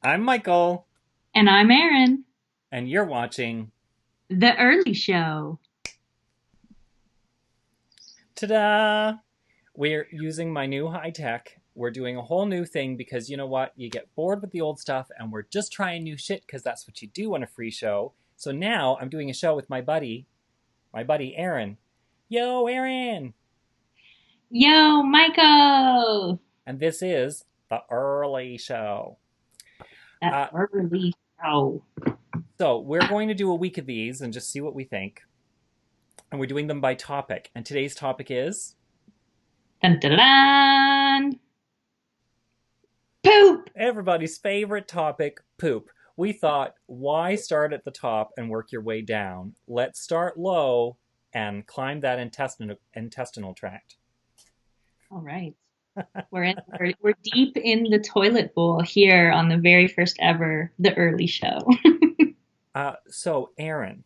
I'm Michael, And I'm Erin, and you're watching. the early show. Ta-da! We're using my new high tech. We're doing a whole new thing because you know what? You get bored with the old stuff, and we're just trying new shit because that's what you do on a free show. So now I'm doing a show with my buddy Aaron. Yo, Aaron! Yo, Michael! And this is the early show. That Uh, early show. so we're going to do a week of these and just see what we think. And we're doing them by topic. And today's topic is Dun, dun, dun. Poop! everybody's favorite topic, poop. We thought, why start at the top and work your way down? Let's start low and climb that intestinal tract. All right. We're deep in the toilet bowl here on the very first ever The Early Show. So, Aaron,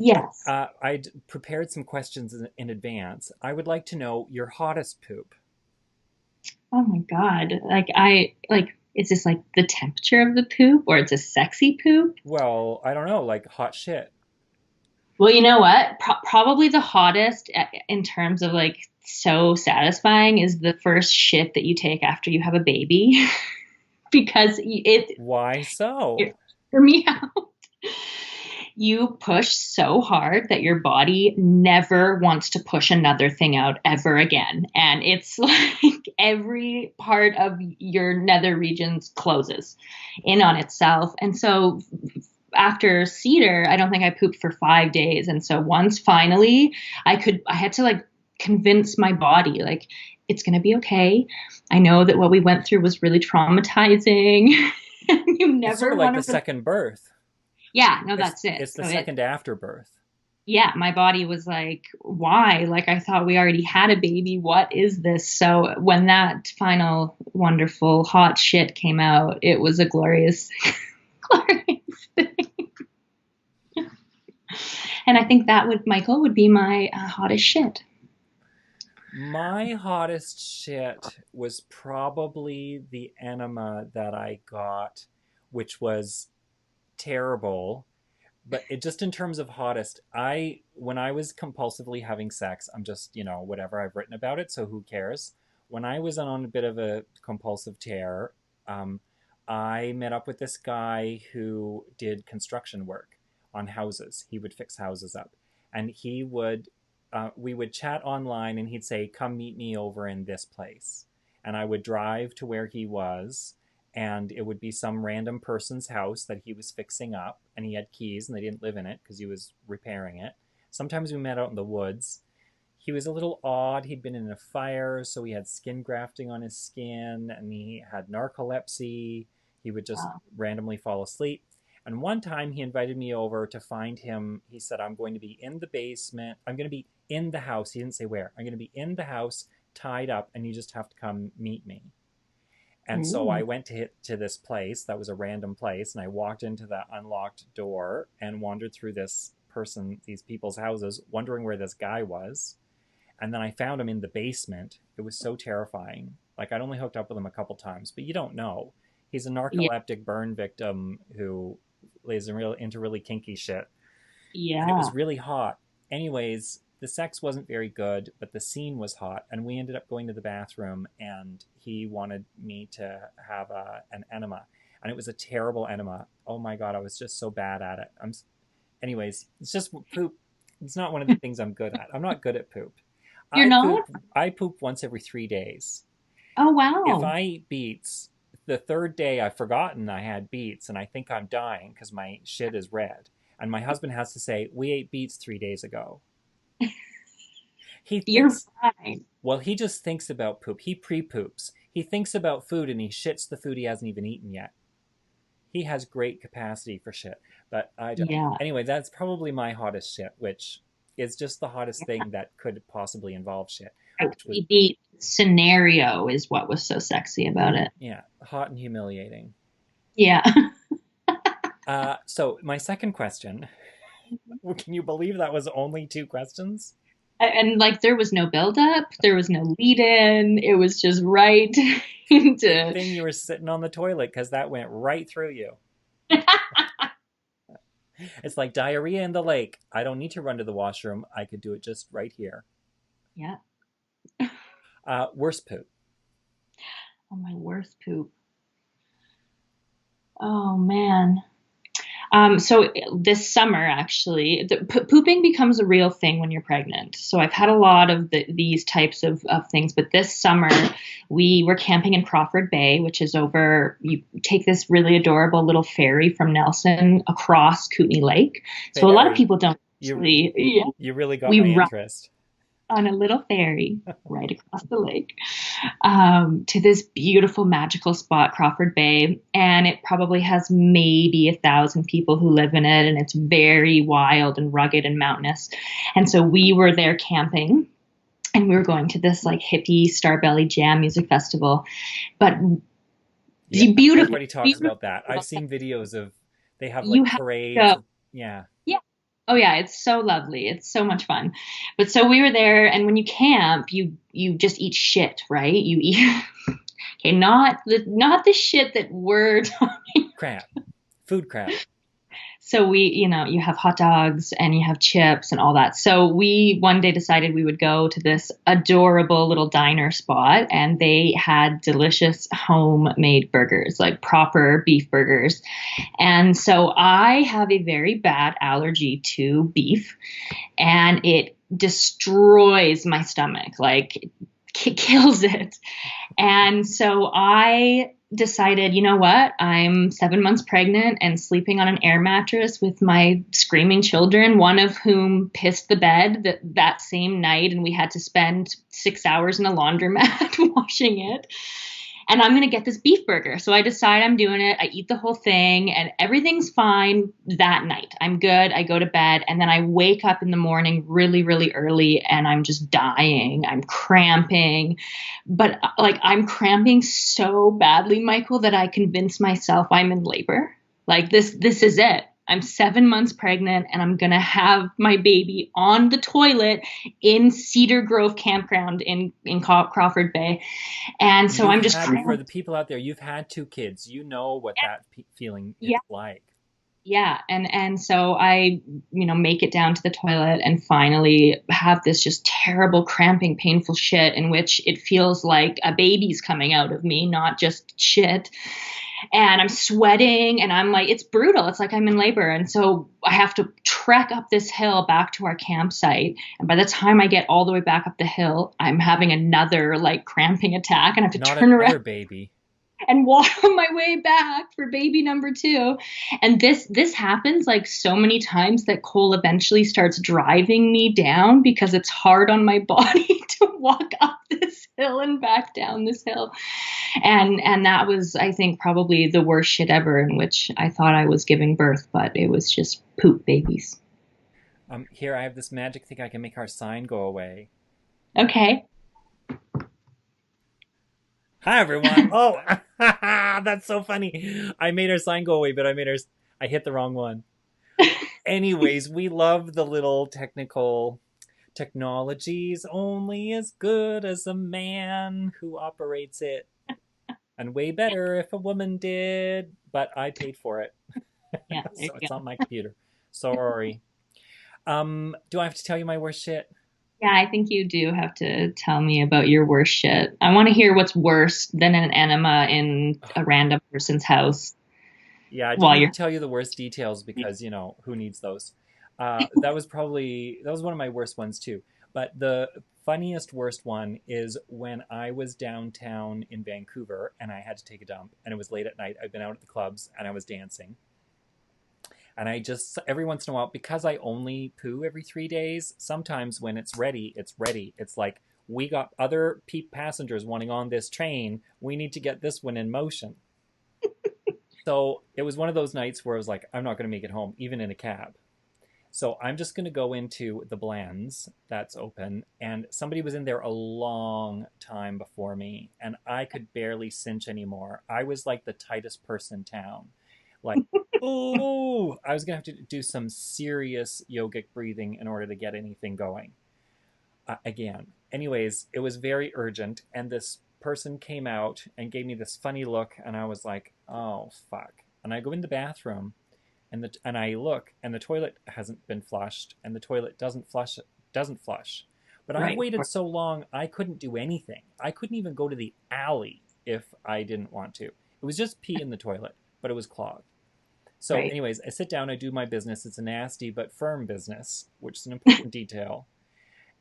Yes. I'd prepared some questions in advance. I would like to know your hottest poop. Oh my God. Is this like the temperature of the poop or it's a sexy poop? Well, I don't know, like hot shit. Well, you know what? Probably the hottest in terms of like so satisfying is the first shit that you take after you have a baby because Why so? it for me out. You push so hard that your body never wants to push another thing out ever again. And it's like every part of your nether regions closes in on itself. And so after Cedar, I don't think I pooped for 5 days. And so once finally I had to like convince my body, like, it's going to be okay. I know that what we went through was really traumatizing. You It's sort never of like want the to really, second birth. yeah, no, It's that's it. it's the second afterbirth. Yeah, my body was like, why? Like, I thought we already had a baby. What is this? So when that final wonderful hot shit came out, it was a glorious, glorious thing. And I think that would, Michael, would be my hottest shit. My hottest shit was probably the enema that I got, which was terrible. But it just in terms of hottest, when I was compulsively having sex, I'm just, whatever, I've written about it, so who cares? When I was on a bit of a compulsive tear, um, I met up with this guy who did construction work on houses. He would fix houses up, and we would chat online, and he'd say, "Come meet me over in this place," and I would drive to where he was, and it would be some random person's house that he was fixing up, and he had keys and they didn't live in it because he was repairing it. Sometimes we met out in the woods. He was a little odd. He'd been in a fire, so he had skin grafting on his skin, and he had narcolepsy. He would just Wow. randomly fall asleep. And one time he invited me over to find him. He said, "I'm going to be in the basement. I'm going to be in the house." He didn't say where. "I'm going to be in the house, tied up, and you just have to come meet me." And so I Ooh. went to this place that was a random place, and I walked into that unlocked door and wandered through these people's houses, wondering where this guy was. And then I found him in the basement. It was so terrifying. Like, I'd only hooked up with him a couple times, but you don't know. He's a Yeah. narcoleptic burn victim who lays into really kinky shit, and it Yeah. was really hot. Anyways, the sex wasn't very good, but the scene was hot, and we ended up going to the bathroom, and he wanted me to have an enema, and it was a terrible enema. Oh my god, I was just so bad at it. Anyways, it's just poop. It's not one of the things I'm good at. I'm not good at poop. You're I not? poop. I poop once every 3 days. Oh, If wow. I eat beets, the third day I've forgotten I had beets, and I think I'm dying because my shit is red. And my husband has to say, "We ate beets 3 days ago." He You're thinks, fine. well, he just thinks about poop. He pre poops. He thinks about food and he shits the food he hasn't even eaten yet. He has great capacity for shit. But I don't. Yeah. Anyway, that's probably my hottest shit, which is just the hottest thing that could possibly involve shit, Right. which would, The scenario is what was so sexy about it. yeah, hot and humiliating. Yeah. So, my second question, can you believe that was only two questions? And like there was no buildup, there was no lead in. It was just right Good into. thing you were sitting on the toilet because that went right through you. It's like diarrhea in the lake. I don't need to run to the washroom. I could do it just right here. Yeah. Worst poop. Oh, my worst poop. Oh man. So this summer, actually, pooping becomes a real thing when you're pregnant. So I've had a lot of these types of things, but this summer we were camping in Crawford Bay, which is over. You take this really adorable little ferry from Nelson across Kootenay Lake. So a lot of Ferry. people don't You actually. Yeah, you really got we my run interest. on a little ferry right across the lake to this beautiful magical spot, Crawford Bay. And it probably has maybe 1,000 people who live in it. And it's very wild and rugged and mountainous. And so we were there camping. And we were going to this like hippie Starbelly Jam music festival, but Yeah, beautiful, everybody talks beautiful. about that. I've seen videos of they have You like have parades. to go. Yeah, Yeah. Oh yeah, it's so lovely. It's so much fun. But so we were there, and when you camp, you just eat shit, right? You eat okay, not the shit that we're talking. crap, food crap. So you have hot dogs and you have chips and all that. So we one day decided we would go to this adorable little diner spot, and they had delicious homemade burgers, like proper beef burgers. And so I have a very bad allergy to beef, and it destroys my stomach, like kills it. And so I decided, you know what? I'm 7 months pregnant and sleeping on an air mattress with my screaming children, one of whom pissed the bed that same night. And we had to spend 6 hours in a laundromat washing it. And I'm going to get this beef burger. So I decide I'm doing it. I eat the whole thing and everything's fine that night. I'm good. I go to bed and then I wake up in the morning really, really early and I'm just dying. I'm cramping. But like I'm cramping so badly, Michael, that I convince myself I'm in labor. Like this is it. I'm 7 months pregnant and I'm going to have my baby on the toilet in Cedar Grove Campground in Crawford Bay. And so You've I'm just had for cramped. the people out there. You've had two kids. You know what that feeling is Yeah. like. Yeah. And so I, make it down to the toilet and finally have this just terrible, cramping, painful shit in which it feels like a baby's coming out of me, not just shit. And I'm sweating and I'm like, it's brutal. It's like I'm in labor. And so I have to trek up this hill back to our campsite. And by the time I get all the way back up the hill, I'm having another like cramping attack and I have to Not turn around another baby. and walk on my way back for baby number two. And this happens like so many times that Cole eventually starts driving me down because it's hard on my body to walk up this hill and back down this hill. And that was, I think, probably the worst shit ever, in which I thought I was giving birth, but it was just poop babies. Here I have this magic thing. I can make our sign go away. Okay. Hi everyone. Oh, that's so funny. I made our sign go away, but I hit the wrong one. Anyways, we love the little technologies only as good as a man who operates it. And way better if a woman did, but I paid for it. Yeah, there So you it's go. on my computer. Sorry. Do I have to tell you my worst shit? Yeah, I think you do have to tell me about your worst shit. I want to hear what's worse than an enema in a random person's house Yeah, I didn't while even you're. tell you the worst details because, who needs those? That was one of my worst ones too. But the funniest worst one is when I was downtown in Vancouver and I had to take a dump and it was late at night. I'd been out at the clubs and I was dancing. And I just, every once in a while, because I only poo every 3 days, sometimes when it's ready, it's ready. It's like, we got other passengers wanting on this train. We need to get this one in motion. So it was one of those nights where I was like, I'm not going to make it home, even in a cab. So I'm just going to go into the Blends that's open. And somebody was in there a long time before me, and I could barely cinch anymore. I was like the tightest person in town. Like, ooh, I was going to have to do some serious yogic breathing in order to get anything going. again. Anyways, it was very urgent, and this person came out and gave me this funny look, and I was like, "Oh fuck!" And I go in the bathroom, and I look, and the toilet hasn't been flushed, and the toilet doesn't flush. But I Right. waited so long, I couldn't do anything. I couldn't even go to the alley if I didn't want to. It was just pee in the toilet, but it was clogged. So, Right. anyways, I sit down, I do my business. It's a nasty but firm business, which is an important detail.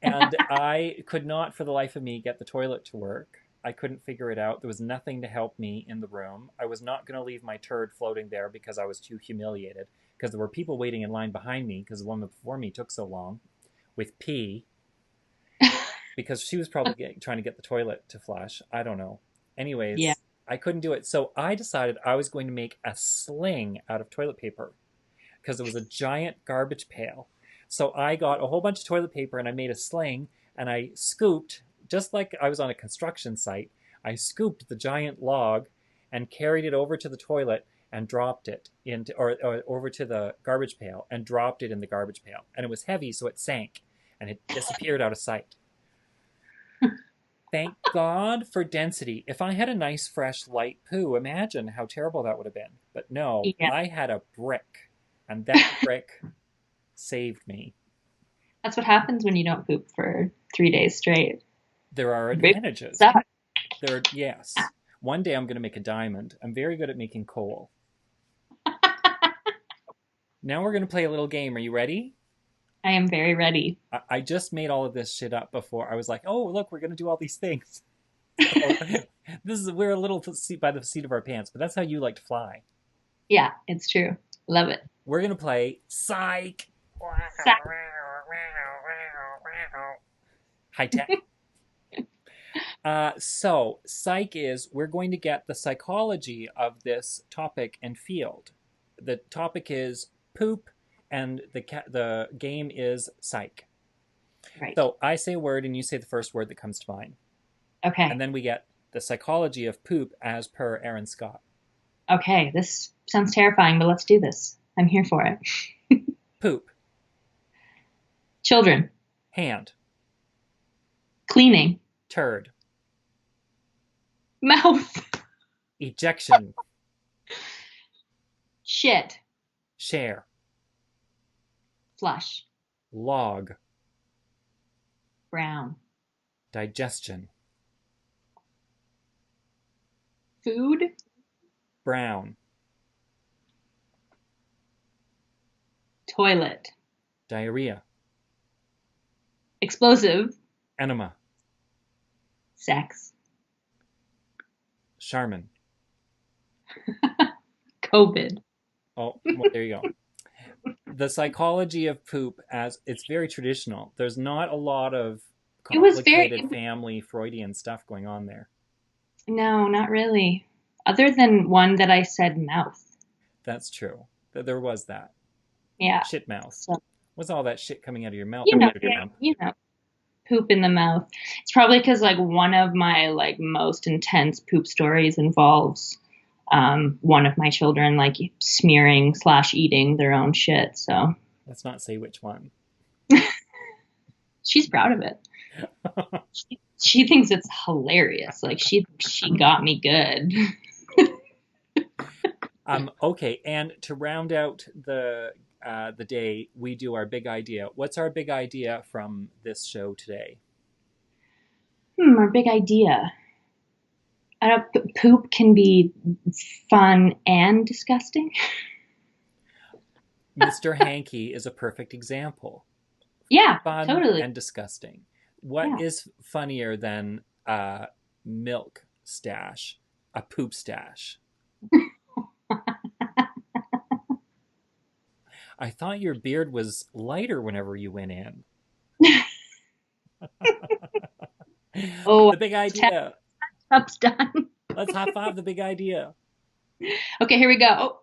And I could not, for the life of me, get the toilet to work. I couldn't figure it out. There was nothing to help me in the room. I was not going to leave my turd floating there because I was too humiliated. Because there were people waiting in line behind me because the woman before me took so long with pee because she was probably trying to get the toilet to flush. I don't know. Yeah. Anyways, I couldn't do it. So I decided I was going to make a sling out of toilet paper because it was a giant garbage pail. So I got a whole bunch of toilet paper and I made a sling and I scooped, just like I was on a construction site, I scooped the giant log and carried it over to the toilet and dropped it into, or over to the garbage pail and dropped it in the garbage pail. And it was heavy, so it sank and it disappeared out of sight. Thank God for density. If I had a nice, fresh, light poo, imagine how terrible that would have been. But no, Yeah. I had a brick, and that brick saved me. That's what happens when you don't poop for 3 days straight. There are Big advantages. suck. Yes. One day I'm going to make a diamond. I'm very good at making coal. Now we're going to play a little game. Are you ready? I am very ready. I just made all of this shit up before. I was like, oh, look, we're going to do all these things. So, we're a little by the seat of our pants, but that's how you like to fly. Yeah, it's true. Love it. We're going to play Psych. Suck. High tech. So, psych is we're going to get the psychology of this topic and field. The topic is poop, and the game is psych. Right. So I say a word, and you say the first word that comes to mind, Okay. and then we get the psychology of poop as per Aaron Scott. Okay. This sounds terrifying, but let's do this. I'm here for it. Poop, Children. hand, Cleaning. turd, Mouth. ejection, Shit. share, Flush. log, Brown. digestion, Food. brown, Toilet. diarrhea, Explosive. enema, Sex. Charmin. COVID. Oh, well, there you go. The psychology of poop, as it's very traditional. There's not a lot of It was complicated family Freudian stuff going on there. No, not really. Other than one that I said mouth. That's true. There was that. Yeah. Shit mouth. So, What's all that shit coming out of your mouth? you know, poop in the mouth. It's probably because like one of my like most intense poop stories involves one of my children like smearing / eating their own shit. So Let's not say which one. she's proud of it. She thinks it's hilarious. Like she got me good. Okay, and to round out the day, we do our big idea. What's our big idea from this show today? Our big idea. Poop can be fun and disgusting. Mr. Hanky is a perfect example. Yeah, Fun totally. and disgusting. What is funnier than a milk stash, a poop stash? I thought your beard was lighter whenever you went in. Oh, The big idea. up's done. Let's high five the big idea. Okay, here we go.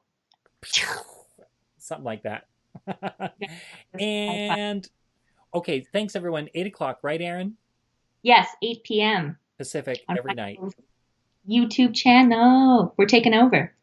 Something like that. And okay, thanks everyone. 8:00, right, Aaron? Yes, 8 p.m. Pacific on every night. YouTube channel. We're taking over.